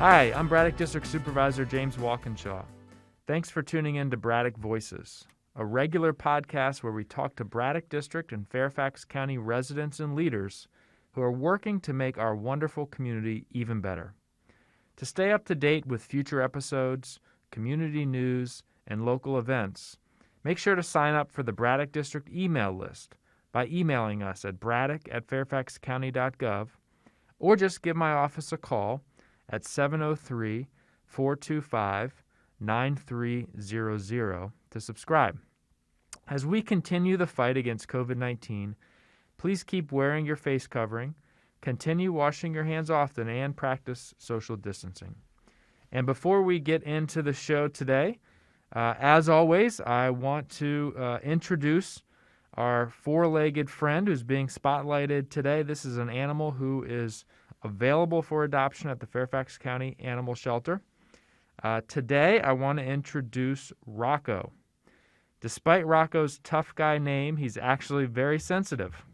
Hi, I'm Braddock District Supervisor James Walkinshaw. Thanks for tuning in to Braddock Voices, a regular podcast where we talk to Braddock District and Fairfax County residents and leaders who are working to make our wonderful community even better. To stay up to date with future episodes, community news, and local events, make sure to sign up for the Braddock District email list by emailing us at braddock@fairfaxcounty.gov, or just give my office a call at 703-425-9300 to subscribe. As we continue the fight against COVID-19, please keep wearing your face covering, continue washing your hands often, and practice social distancing. And before we get into the show today, as always, I want to introduce our four-legged friend who's being spotlighted today. This is an animal who is available for adoption at the Fairfax County Animal Shelter. Today, I want to introduce Rocco. Despite Rocco's tough guy name, he's actually very sensitive.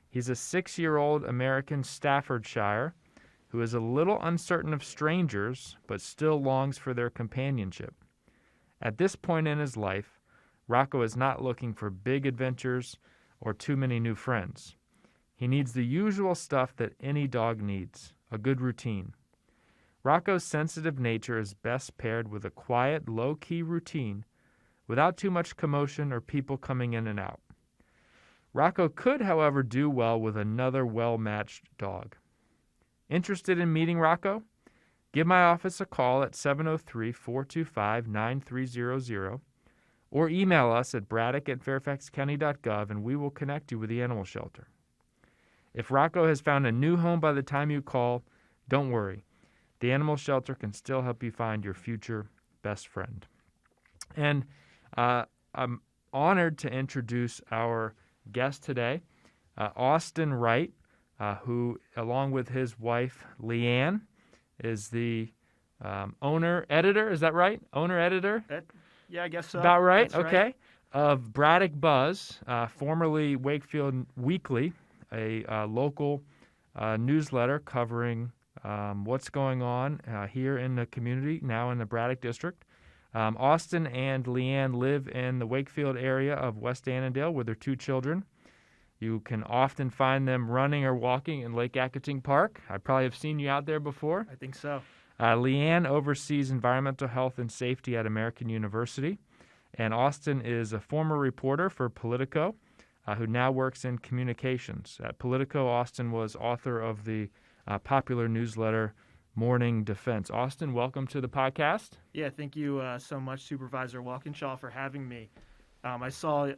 He's a 6-year-old American Staffordshire who is a little uncertain of strangers, but still longs for their companionship. At this point in his life, Rocco is not looking for big adventures or too many new friends. He needs the usual stuff that any dog needs, a good routine. Rocco's sensitive nature is best paired with a quiet, low-key routine without too much commotion or people coming in and out. Rocco could, however, do well with another well-matched dog. Interested in meeting Rocco? Give my office a call at 703-425-9300 or email us at braddock@fairfaxcounty.gov and we will connect you with the animal shelter. If Rocco has found a new home by the time you call, don't worry. The animal shelter can still help you find your future best friend. And I'm honored to introduce our guest today, Austin Wright, who, along with his wife, Leanne, is the owner-editor. Is that right? Owner-editor? Yeah, I guess so. About right? That's okay. Right. Of Braddock Buzz, formerly Wakefield Weekly, a local newsletter covering what's going on here in the community, now in the Braddock District. Austin and Leanne live in the Wakefield area of West Annandale with their 2 children. You can often find them running or walking in Lake Accoting Park. I probably have seen you out there before. I think so. Leanne oversees environmental health and safety at American University, and Austin is a former reporter for Politico, who now works in communications. At Politico, Austin was author of the popular newsletter Morning Defense. Austin, welcome to the podcast. Yeah, thank you so much, Supervisor Walkinshaw, for having me. I saw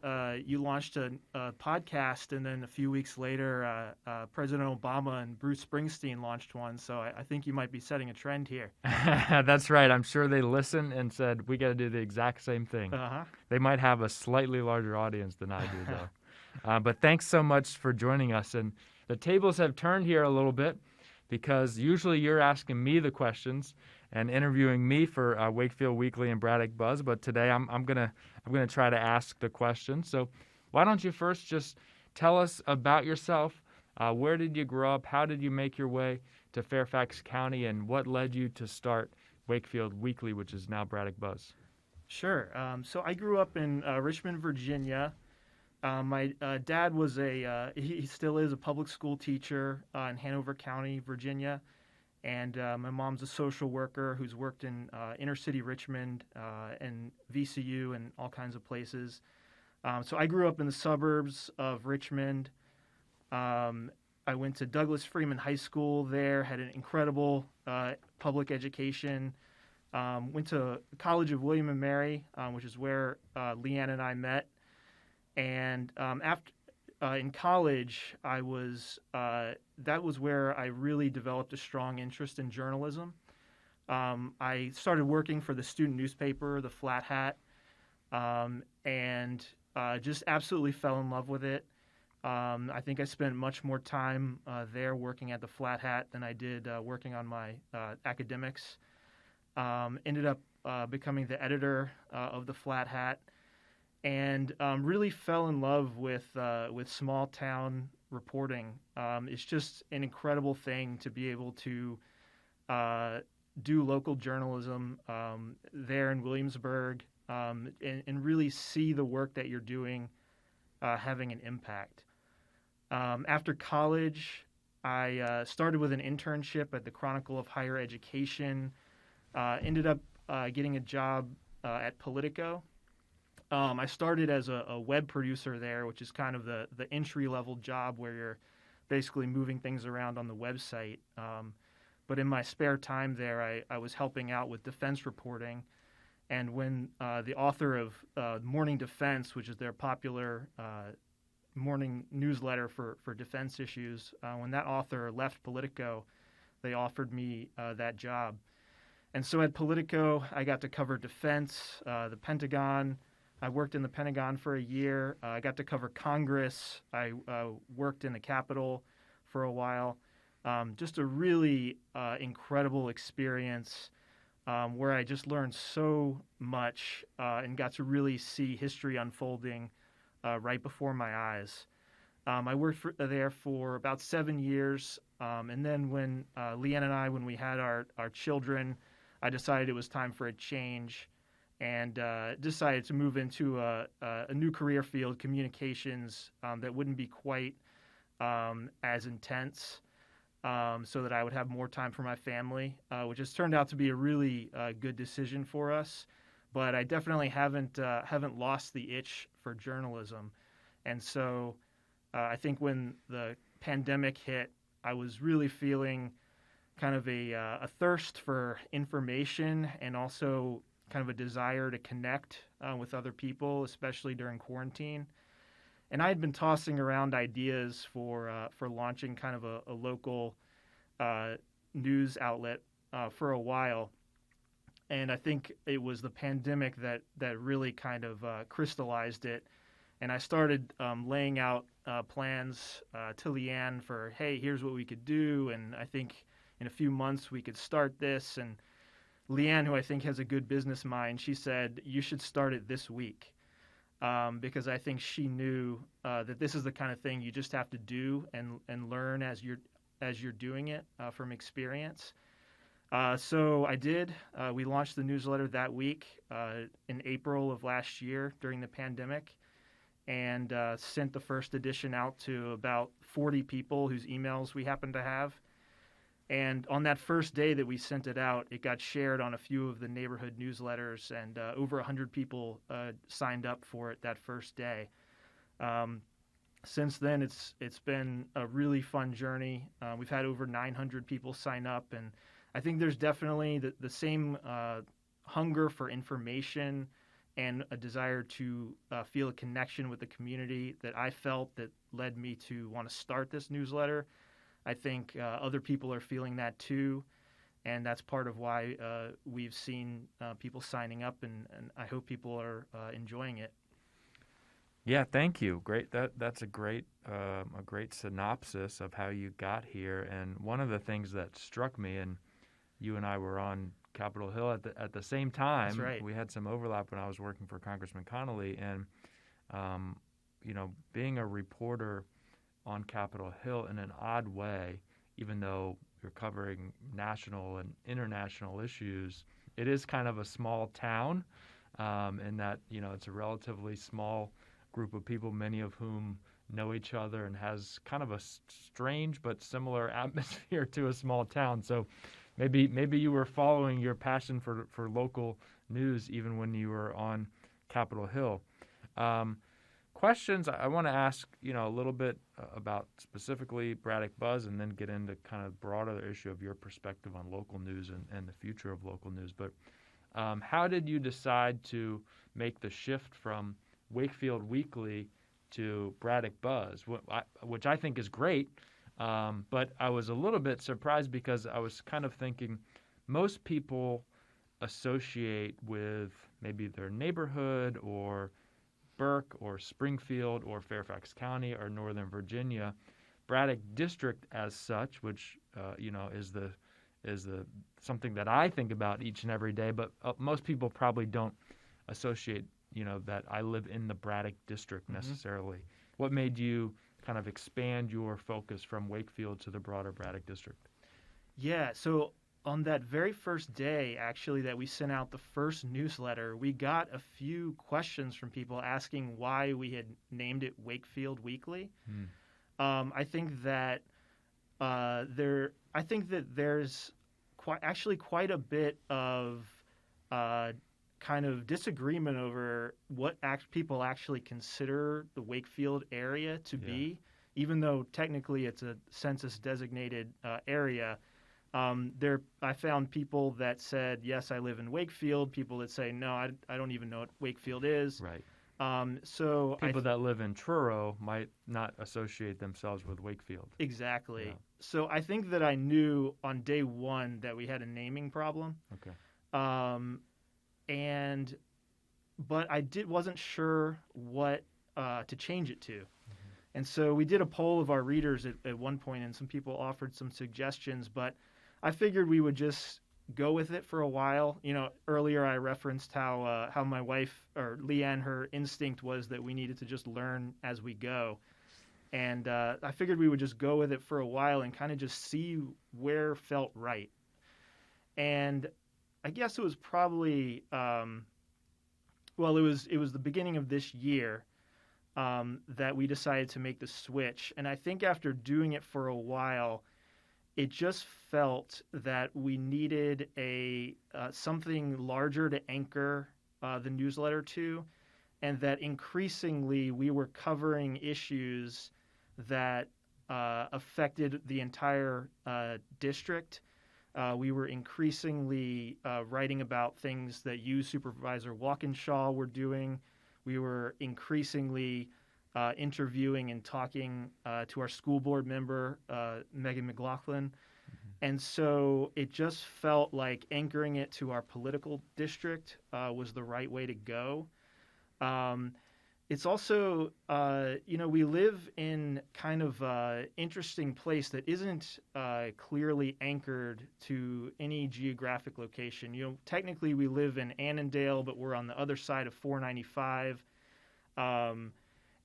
you launched a podcast, and then a few weeks later, President Obama and Bruce Springsteen launched one, so I think you might be setting a trend here. That's right. I'm sure they listened and said, we got to do the exact same thing. Uh-huh. They might have a slightly larger audience than I do, though. But thanks so much for joining us. And the tables have turned here a little bit because usually you're asking me the questions and interviewing me for Wakefield Weekly and Braddock Buzz, but today I'm gonna try to ask the questions. So why don't you first just tell us about yourself? Where did you grow up? How did you make your way to Fairfax County, and what led you to start Wakefield Weekly, which is now Braddock Buzz? Sure. So I grew up in Richmond, Virginia. My dad was he still is a public school teacher in Hanover County, Virginia. And my mom's a social worker who's worked in inner city Richmond and VCU and all kinds of places. So I grew up in the suburbs of Richmond. I went to Douglas Freeman High School there, had an incredible public education. Went to College of William and Mary, which is where Leanne and I met. And after in college, that was where I really developed a strong interest in journalism. I started working for the student newspaper, the Flat Hat, and just absolutely fell in love with it. I think I spent much more time there working at the Flat Hat than I did working on my academics. Ended up becoming the editor of the Flat Hat, and really fell in love with small town reporting. It's just an incredible thing to be able to do local journalism there in Williamsburg, and really see the work that you're doing having an impact. After college, I started with an internship at the Chronicle of Higher Education. Ended up getting a job at Politico. I started as a web producer there, which is kind of the entry level job where you're basically moving things around on the website. But in my spare time there, I was helping out with defense reporting. And when the author of Morning Defense, which is their popular morning newsletter for defense issues, when that author left Politico, they offered me that job. And so at Politico, I got to cover defense, the Pentagon. I worked in the Pentagon for a year. I got to cover Congress. I worked in the Capitol for a while. Just a really incredible experience where I just learned so much and got to really see history unfolding right before my eyes. I worked there for about 7 years. And then when Leanne and I, when we had our children, I decided it was time for a change and decided to move into a new career field, communications, that wouldn't be quite as intense, so that I would have more time for my family, which has turned out to be a really good decision for us. But I definitely haven't lost the itch for journalism, and so I think when the pandemic hit, I was really feeling kind of a thirst for information and also kind of a desire to connect with other people, especially during quarantine. And I had been tossing around ideas for launching kind of a local news outlet for a while. And I think it was the pandemic that really kind of crystallized it. And I started laying out plans to Leanne for, hey, here's what we could do. And I think in a few months we could start this. And Leanne, who I think has a good business mind, she said, you should start it this week. Because I think she knew that this is the kind of thing you just have to do and learn as you're doing it from experience. So I did. We launched the newsletter that week in April of last year during the pandemic, and sent the first edition out to about 40 people whose emails we happened to have. And on that first day that we sent it out, it got shared on a few of the neighborhood newsletters, and over 100 people signed up for it that first day. Since then, it's been a really fun journey. We've had over 900 people sign up, and I think there's definitely the same hunger for information and a desire to feel a connection with the community that I felt that led me to want to start this newsletter. I think other people are feeling that too, and that's part of why we've seen people signing up, and I hope people are enjoying it. Yeah, thank you. Great. That's a great synopsis of how you got here. And one of the things that struck me, and you and I were on Capitol Hill at the same time. That's right. We had some overlap when I was working for Congressman Connolly, and being a reporter on Capitol Hill in an odd way, even though you're covering national and international issues, it is kind of a small town, in that it's a relatively small group of people, many of whom know each other, and has kind of a strange but similar atmosphere to a small town. So maybe you were following your passion for local news even when you were on Capitol Hill. Questions I want to ask, a little bit about specifically Braddock Buzz, and then get into kind of broader issue of your perspective on local news and the future of local news. But how did you decide to make the shift from Wakefield Weekly to Braddock Buzz, which I think is great, but I was a little bit surprised because I was kind of thinking most people associate with maybe their neighborhood or Burke or Springfield or Fairfax County or Northern Virginia, Braddock District as such, which is the something that I think about each and every day, but most people probably don't associate that I live in the Braddock District necessarily. Mm-hmm. What made you kind of expand your focus from Wakefield to the broader Braddock District? Yeah, so on that very first day, actually, that we sent out the first newsletter, we got a few questions from people asking why we had named it Wakefield Weekly. I think that there's quite a bit of kind of disagreement over what people actually consider the Wakefield area to be, even though technically it's a census designated area. I found people that said, yes, I live in Wakefield. People that say, no, I don't even know what Wakefield is. Right. So people that live in Truro might not associate themselves with Wakefield. Exactly. Yeah. So I think that I knew on day one that we had a naming problem. Okay. But I wasn't sure what to change it to. And so we did a poll of our readers at one point, and some people offered some suggestions, but I figured we would just go with it for a while. You know, earlier I referenced how my wife, or Leanne, her instinct was that we needed to just learn as we go. And I figured we would just go with it for a while and kind of just see where felt right. And I guess it was probably, it was the beginning of this year that we decided to make the switch. And I think after doing it for a while, it just felt that we needed something larger to anchor the newsletter to, and that increasingly we were covering issues that affected the entire district. We were increasingly writing about things that you, Supervisor Walkinshaw, were doing. We were increasingly interviewing and talking to our school board member, Megan McLaughlin. Mm-hmm. And so it just felt like anchoring it to our political district was the right way to go. It's also, we live in kind of an interesting place that isn't clearly anchored to any geographic location. You know, technically we live in Annandale, but we're on the other side of 495.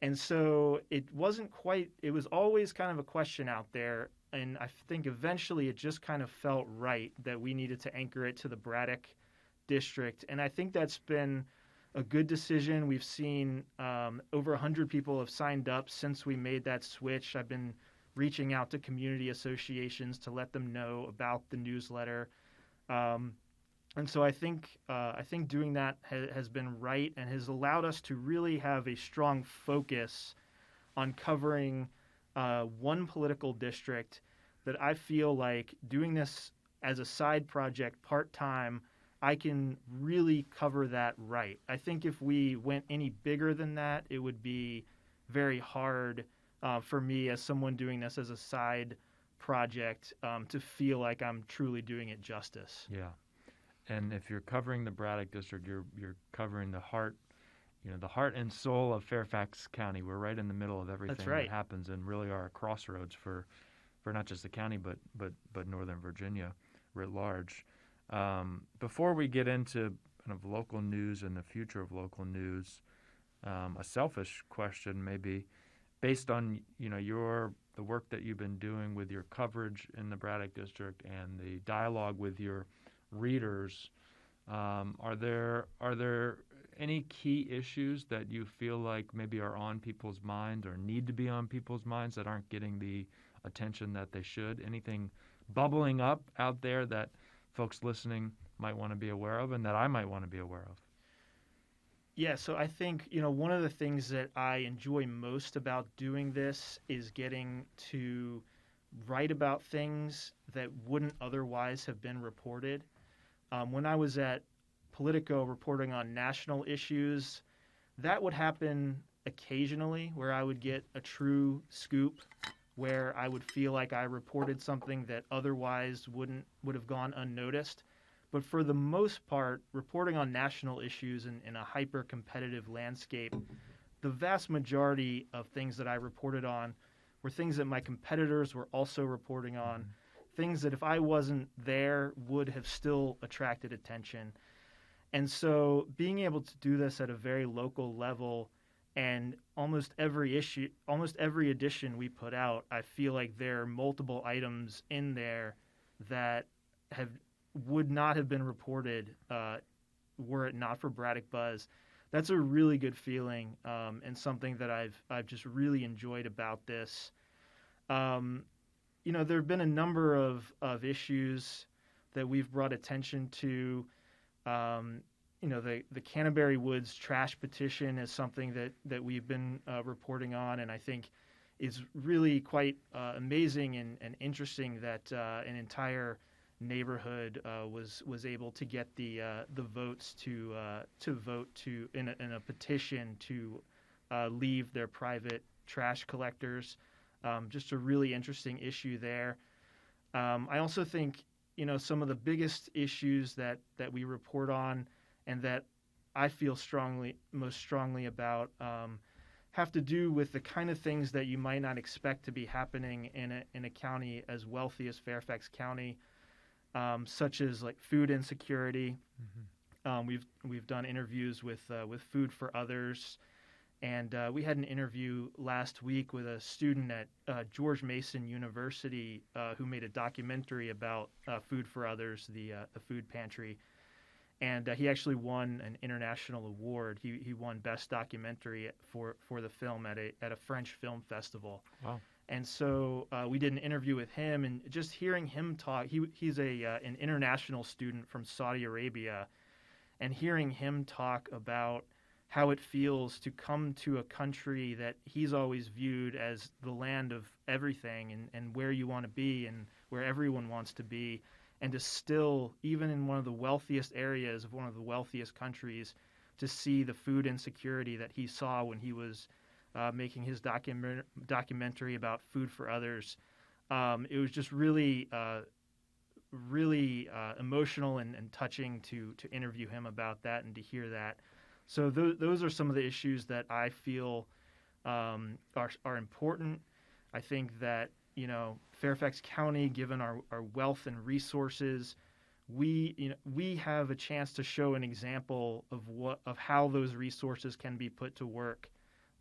And so it was always kind of a question out there. And I think eventually it just kind of felt right that we needed to anchor it to the Braddock district. And I think that's been a good decision. We've seen over 100 people have signed up since we made that switch. I've been reaching out to community associations to let them know about the newsletter. And so I think doing that has been right and has allowed us to really have a strong focus on covering one political district that I feel like doing this as a side project part-time, I can really cover that right. I think if we went any bigger than that, it would be very hard for me as someone doing this as a side project to feel like I'm truly doing it justice. Yeah. And if you're covering the Braddock district, you're covering the heart and soul of Fairfax County. We're right in the middle of everything That's right. that happens, and really are a crossroads for not just the county, but Northern Virginia writ large. Before we get into kind of local news and the future of local news, a selfish question maybe, based on the work that you've been doing with your coverage in the Braddock district and the dialogue with your readers, are there any key issues that you feel like maybe are on people's minds or need to be on people's minds that aren't getting the attention that they should? Anything bubbling up out there that folks listening might want to be aware of and that I might want to be aware of? Yeah, so I think, one of the things that I enjoy most about doing this is getting to write about things that wouldn't otherwise have been reported. When I was at Politico reporting on national issues, that would happen occasionally where I would get a true scoop where I would feel like I reported something that otherwise would have gone unnoticed. But for the most part, reporting on national issues in a hyper-competitive landscape, the vast majority of things that I reported on were things that my competitors were also reporting on, things that if I wasn't there would have still attracted attention. And so being able to do this at a very local level, and almost every edition we put out, I feel like there are multiple items in there that have would not have been reported were it not for Braddock Buzz. That's a really good feeling, and something that I've just really enjoyed about this. There have been a number of issues that we've brought attention to. The Canterbury Woods trash petition is something that we've been reporting on, and I think is really quite amazing and interesting that an entire neighborhood was able to get the votes to vote in a petition to leave their private trash collectors. Just a really interesting issue there. I also think some of the biggest issues that we report on and that I feel most strongly about have to do with the kind of things that you might not expect to be happening in a county as wealthy as Fairfax County, such as like food insecurity. Mm-hmm. We've done interviews with Food for Others, and we had an interview last week with a student at George Mason University who made a documentary about Food for Others, the food pantry. And he actually won an international award. He won Best Documentary for the film at a French film festival. Wow! And so we did an interview with him, and just hearing him talk. He's an international student from Saudi Arabia, and hearing him talk about how it feels to come to a country that he's always viewed as the land of everything and where you want to be and where everyone wants to be. And to still, even in one of the wealthiest areas of one of the wealthiest countries, to see the food insecurity that he saw when he was making his documentary about Food for Others. It was just really emotional and touching to interview him about that and to hear that. So those are some of the issues that I feel are important. I think that Fairfax County, given our wealth and resources, we have a chance to show an example of how those resources can be put to work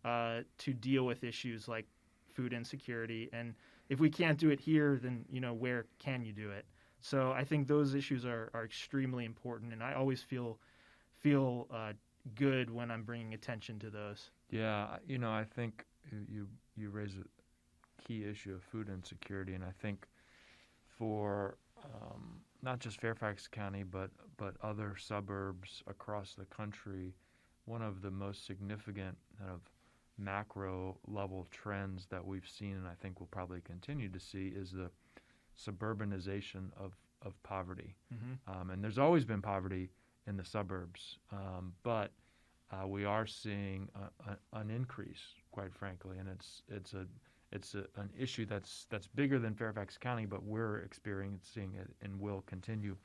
to deal with issues like food insecurity. And if we can't do it here, then where can you do it? So I think those issues are extremely important, and I always feel good when I'm bringing attention to those. Yeah, I think you raise a key issue of food insecurity, and I think for not just Fairfax County but other suburbs across the country, one of the most significant kind of macro level trends that we've seen, and I think we'll probably continue to see, is the suburbanization of poverty. Mm-hmm. And there's always been poverty in the suburbs, but we are seeing an increase, quite frankly, and it's an issue that's bigger than Fairfax County, but we're experiencing it and will continue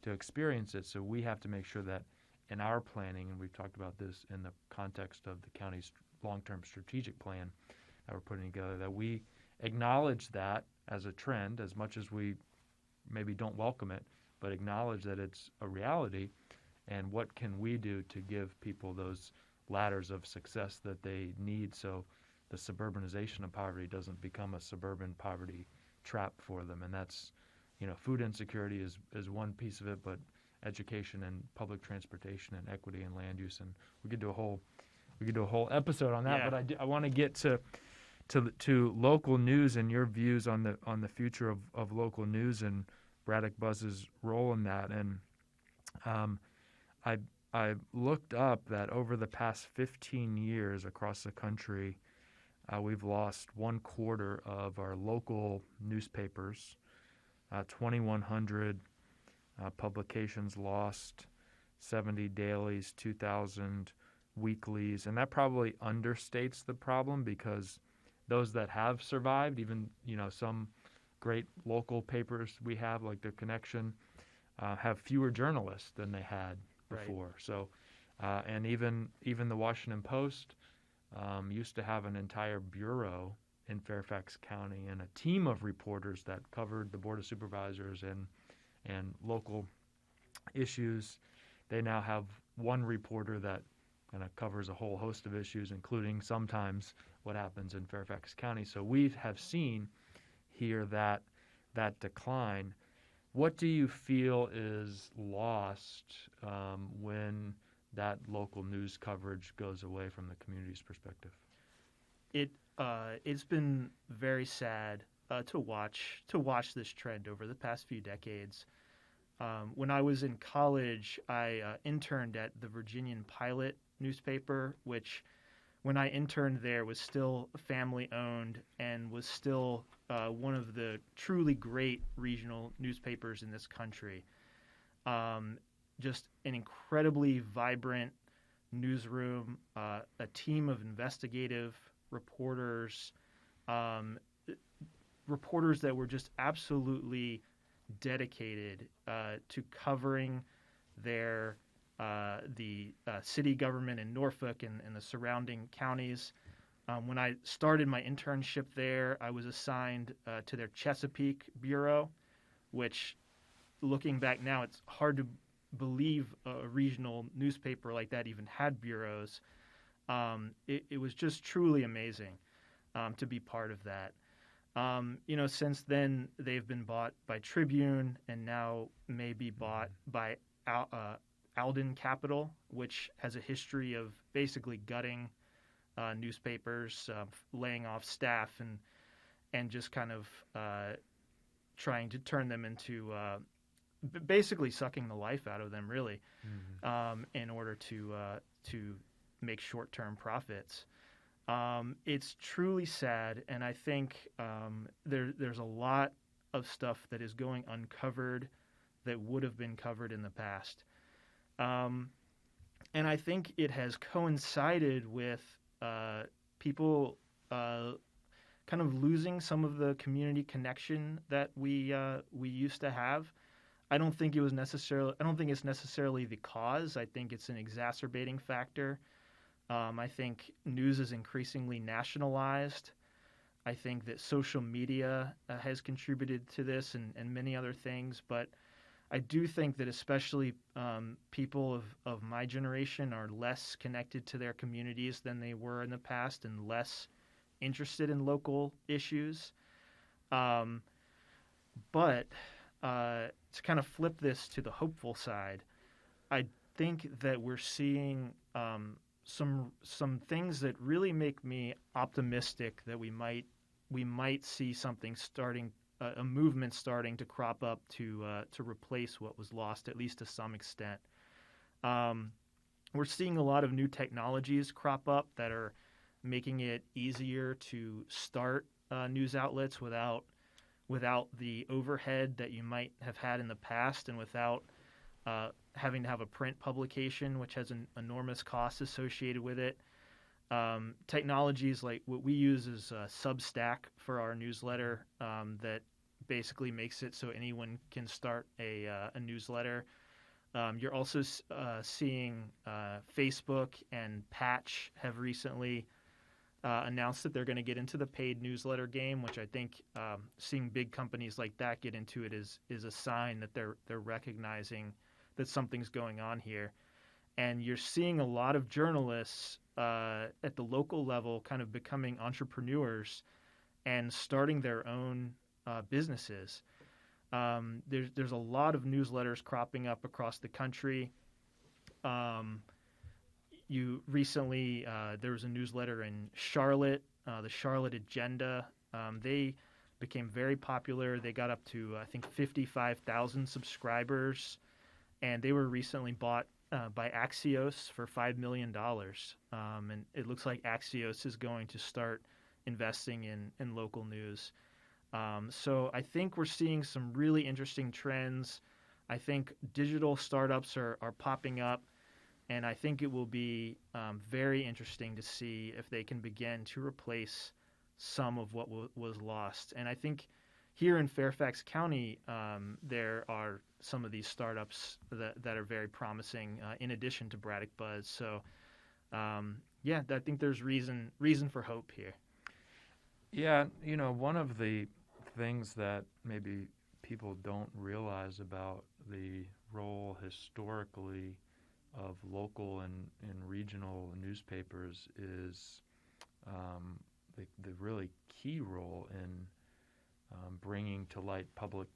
to experience it. So we have to make sure that in our planning, and we've talked about this in the context of the county's long-term strategic plan that we're putting together, that we acknowledge that as a trend, as much as we maybe don't welcome it, but acknowledge that it's a reality, and what can we do to give people those ladders of success that they need, so the suburbanization of poverty doesn't become a suburban poverty trap for them. And that's, food insecurity is one piece of it, but education and public transportation and equity and land use, and we could do a whole episode on that. Yeah. But I want to get to local news and your views on the future of local news and Braddock Buzz's role in that. And I looked up that over the past 15 years across the country, we've lost 1/4 of our local newspapers, 2,100 publications lost, 70 dailies, 2,000 weeklies, and that probably understates the problem, because those that have survived, even some great local papers we have, like The Connection, have fewer journalists than they had before. Right. So, and even the Washington Post used to have an entire bureau in Fairfax County and a team of reporters that covered the Board of Supervisors and local issues. They now have one reporter that kind of covers a whole host of issues, including sometimes what happens in Fairfax County. So we have seen here that decline. What do you feel is lost when that local news coverage goes away from the community's perspective? It's been very sad to watch this trend over the past few decades. When I was in college, I interned at the Virginian Pilot newspaper, which when I interned there was still family owned and was still one of the truly great regional newspapers in this country. Just an incredibly vibrant newsroom, a team of investigative reporters, um, reporters that were just absolutely dedicated to covering their the city government in Norfolk and the surrounding counties. When I started my internship there, I was assigned to their Chesapeake bureau, which, looking back now, it's hard to believe a regional newspaper like that even had bureaus. It was just truly amazing to be part of that. Since then, they've been bought by Tribune and now may be bought by Alden Capital, which has a history of basically gutting newspapers, laying off staff, and just kind of trying to turn them into basically sucking the life out of them, really, in order to make short-term profits. It's truly sad, and I think there's a lot of stuff that is going uncovered that would have been covered in the past. And I think it has coincided with people kind of losing some of the community connection that we used to have. I don't think it's necessarily the cause. I think it's an exacerbating factor. I think news is increasingly nationalized. I think that social media has contributed to this and many other things. But I do think that especially people of my generation are less connected to their communities than they were in the past and less interested in local issues. But to kind of flip this to the hopeful side, I think that we're seeing some things that really make me optimistic that we might see something starting, a movement starting to crop up to replace what was lost, at least to some extent. We're seeing a lot of new technologies crop up that are making it easier to start news outlets without the overhead that you might have had in the past, and without having to have a print publication, which has an enormous cost associated with it. Technologies like what we use is Substack for our newsletter, that basically makes it so anyone can start a newsletter. You're also seeing Facebook and Patch have recently announced that they're going to get into the paid newsletter game, which I think seeing big companies like that get into it is a sign that they're recognizing that something's going on here. And you're seeing a lot of journalists at the local level kind of becoming entrepreneurs and starting their own businesses. There's a lot of newsletters cropping up across the country. You recently, there was a newsletter in Charlotte, the Charlotte Agenda. They became very popular. They got up to, I think, 55,000 subscribers, and they were recently bought by Axios for $5 million. And it looks like Axios is going to start investing in local news. So I think we're seeing some really interesting trends. I think digital startups are popping up. And I think it will be very interesting to see if they can begin to replace some of what was lost. And I think here in Fairfax County, there are some of these startups that are very promising, in addition to Braddock Buzz. So, I think there's reason for hope here. Yeah, one of the things that maybe people don't realize about the role historically of local and regional newspapers is the really key role in bringing to light public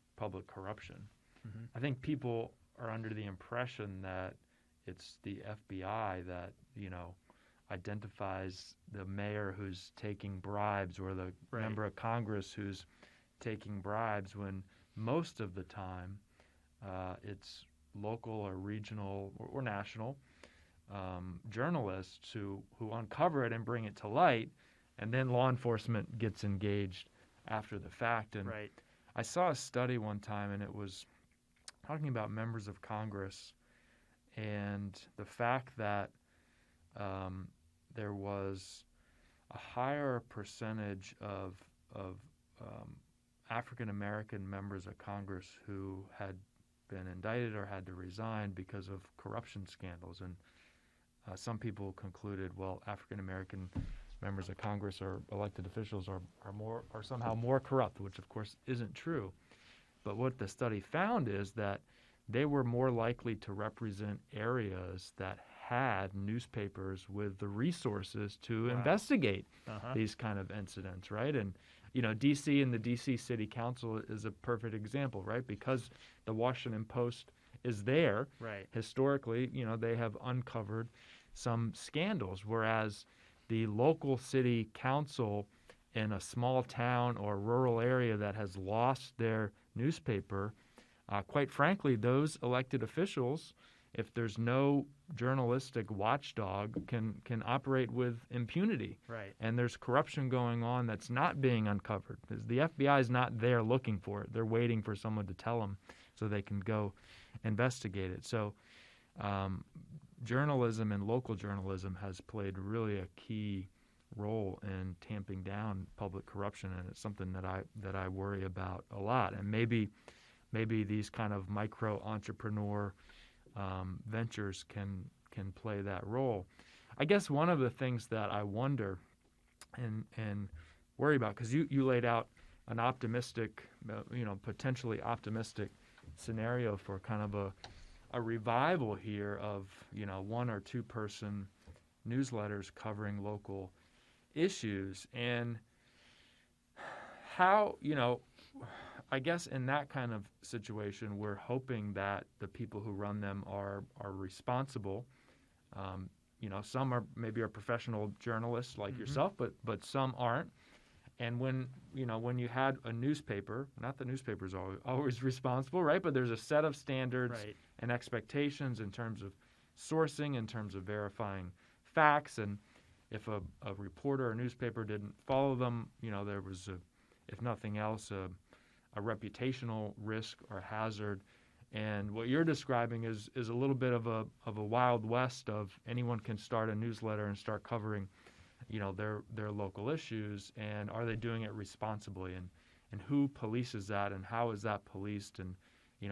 corruption. Mm-hmm. I think people are under the impression that it's the FBI that, identifies the mayor who's taking bribes or the Right. member of Congress who's taking bribes, when most of the time it's local or regional or national journalists who uncover it and bring it to light, and then law enforcement gets engaged after the fact. And Right. I saw a study one time, and it was talking about members of Congress and the fact that there was a higher percentage of African American members of Congress who had been indicted or had to resign because of corruption scandals. And some people concluded, well, African American members of Congress or elected officials are somehow more corrupt, which of course isn't true. But what the study found is that they were more likely to represent areas that had newspapers with the resources to Wow. investigate Uh-huh. these kind of incidents, right? And D.C. and the D.C. City Council is a perfect example, right? Because the Washington Post is there. Right. Historically, they have uncovered some scandals, whereas the local city council in a small town or rural area that has lost their newspaper, quite frankly, those elected officials, if there's no journalistic watchdog, can operate with impunity. Right. And there's corruption going on that's not being uncovered. The FBI is not there looking for it. They're waiting for someone to tell them so they can go investigate it. So journalism and local journalism has played really a key role in tamping down public corruption, and it's something that I worry about a lot. And maybe these kind of micro entrepreneur ventures can play that role. I guess one of the things that I wonder and worry about, because you laid out an optimistic, potentially optimistic scenario for kind of a revival here of, one or two person newsletters covering local issues. And how, I guess in that kind of situation, we're hoping that the people who run them are responsible. Some are maybe professional journalists like Mm-hmm. yourself, but some aren't. And when you had a newspaper, not the newspaper's always responsible, right? But there's a set of standards Right. and expectations in terms of sourcing, in terms of verifying facts, and if a reporter or newspaper didn't follow them, there was, if nothing else, a reputational risk or hazard. And what you're describing is a little bit of a wild west of anyone can start a newsletter and start covering, their local issues, and are they doing it responsibly, and who polices that, and how is that policed, and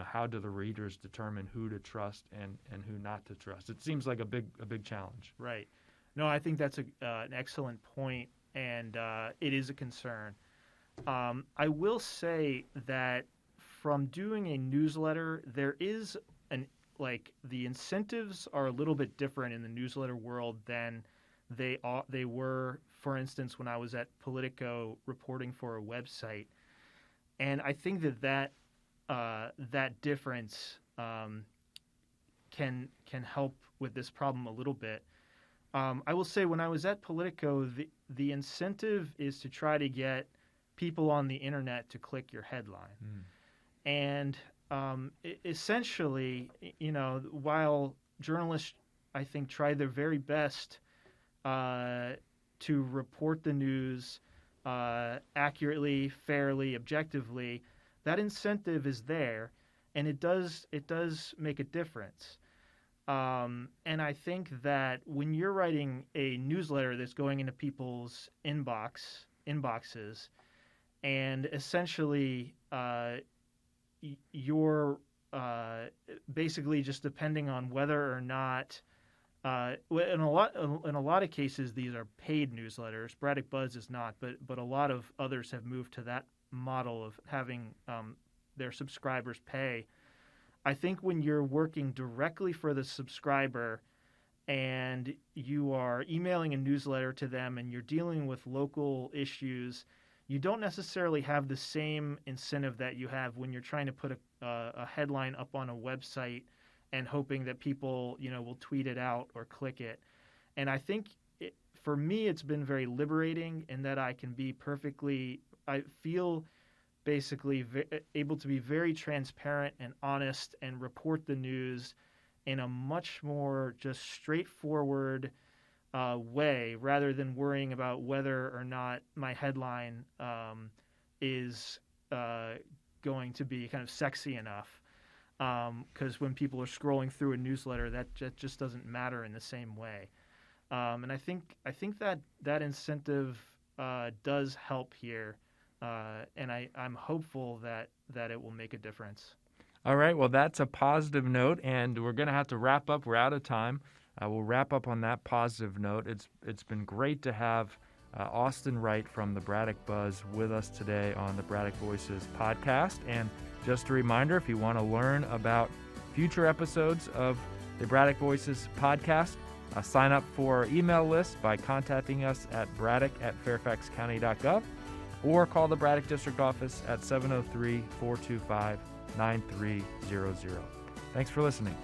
how do the readers determine who to trust and who not to trust? It seems like a big challenge. Right. No, I think that's an excellent point, and it is a concern. I will say that from doing a newsletter, there is the incentives are a little bit different in the newsletter world than they were, for instance, when I was at Politico reporting for a website, and I think that difference can help with this problem a little bit. I will say when I was at Politico, the incentive is to try to get people on the internet to click your headline. And essentially, while journalists, I think, try their very best to report the news accurately, fairly, objectively, that incentive is there, and it does make a difference. And I think that when you're writing a newsletter that's going into people's inboxes, and essentially you're basically just depending on whether or not, in a lot of cases these are paid newsletters. Braddock Buzz is not, but a lot of others have moved to that model of having their subscribers pay. I think when you're working directly for the subscriber and you are emailing a newsletter to them and you're dealing with local issues, you don't necessarily have the same incentive that you have when you're trying to put a headline up on a website and hoping that people, will tweet it out or click it. And I think for me, it's been very liberating in that I feel basically able to be very transparent and honest and report the news in a much more just straightforward way, rather than worrying about whether or not my headline is going to be kind of sexy enough. Because when people are scrolling through a newsletter, that just doesn't matter in the same way. And I think that incentive does help here, and I'm hopeful that it will make a difference. All right, well, that's a positive note, and we're going to have to wrap up. We're out of time. We'll wrap up on that positive note. It's been great to have Austin Wright from the Braddock Buzz with us today on the Braddock Voices podcast. And just a reminder, if you want to learn about future episodes of the Braddock Voices podcast, sign up for our email list by contacting us at braddock@fairfaxcounty.gov or call the Braddock District Office at 703-425-9300. Thanks for listening.